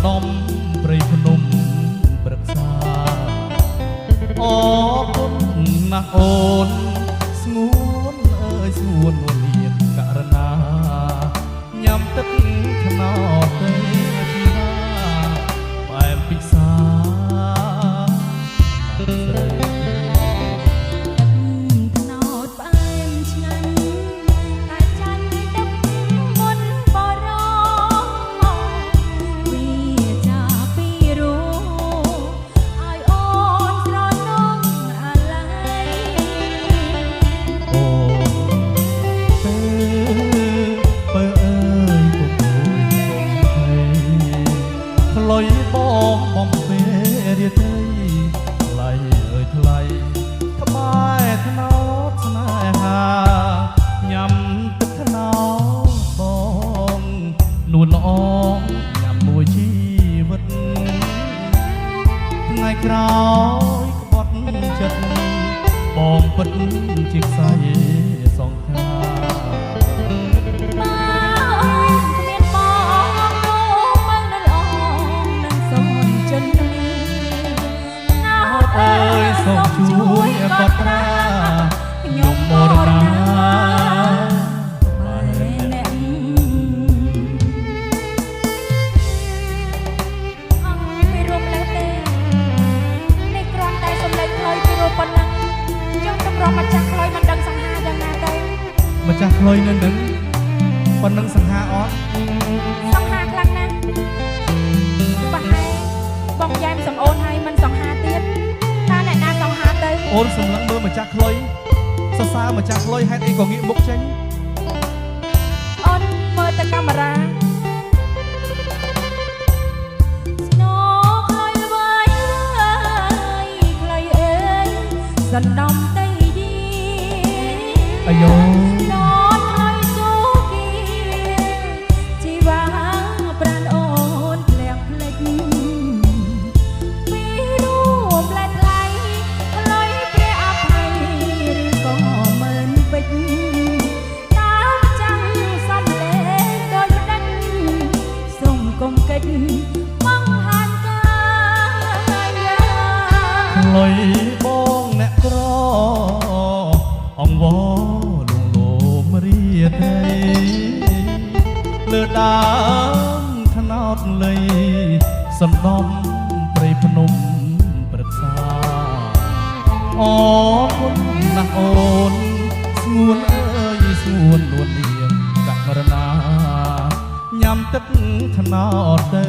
ដំព្រៃភ្នំព្រឹក្សាអរគុណណាស់អូនស្ងួនអើយស្ងួននួនលៀនករណាញ៉ាំទឹកថ្នោតទេពីណាបែបពិសាស្រីលុយបងបំពេរាត្រីថ្លៃអើយថ្លៃក្បែរថ្នោតស្នេហាញ៉ាំទឹកថ្នោតបងនួនល្អញ៉ាំមួយជីវិតថ្ងៃក្រោយក្បត់ចិត្តបងពិតជាខ្សែសងខាអើយសូមជួយកត់ត្រាខ្ញុំមរណាបែអ្នកអង្គពីរួមលេះទេនេះគ្រាន់តែសម្លេងខ្លុយពីរួមប៉ុណ្ណឹងយើងតម្រុំម្ចាស់ខ្លុយមិនដឹងសង្ហាយ៉ាងណាទេម្ចាស់ខ្លុយនៅនឹងប៉ុណ្ណឹងសង្ហាអត់សង្ហាខ្លាំងណាស់ប្រហែលបងយ៉ែមសំអូនហើយមិនសង្ហាទៀតអូនសម្លឹងមើលម្ចាស់ខ្លុយសរសើរម្ចាស់ខ្លុយហេតុអីក៏ងាកមុខចេញអូនមើលទៅកាមេរ៉ាស្នោខ្លុយល្វើយខ្លុយអើយសណ្ដំដីឌីអាយ៉ូណតខ្លុយជូគីជីវ៉ាប្រានអូនភ្លាក់ភ្លេចពីរួមលែកលុយបងអ្នកក្រអង្វរលងលោមរាត្រីលើដើមថ្នោតលៃសំដំព្រៃភ្នំព្រឹក្សាអរគុណណាស់អូនស្ងួនអើយស្ងួននួនលៀងករណាញ៉ាំទឹកថ្នោតទៅ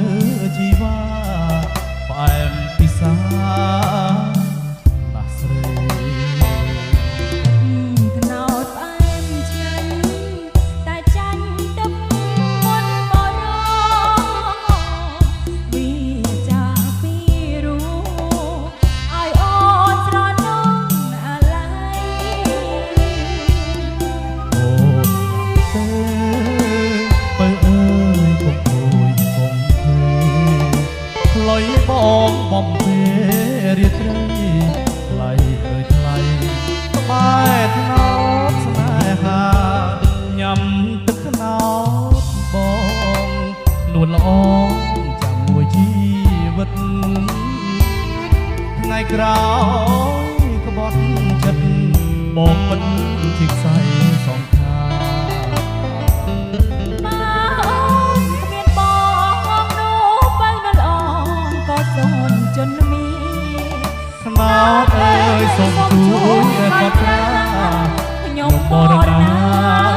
ជីវ៉ាផ្អែមពិសាបងបំពេរាត្រីថ្លៃអើយថ្លៃក្បែរថ្នោតស្នេហាញ៉ាំទឹកថ្នោតបងនួនល្អចាំមួយជីវិតថ្ងៃក្រោយក្បត់ចិត្តបងមិនជាខ្សែសងខាថ្នោតអើយសូមជួយកត់ត្រាខ្ញុំបរណា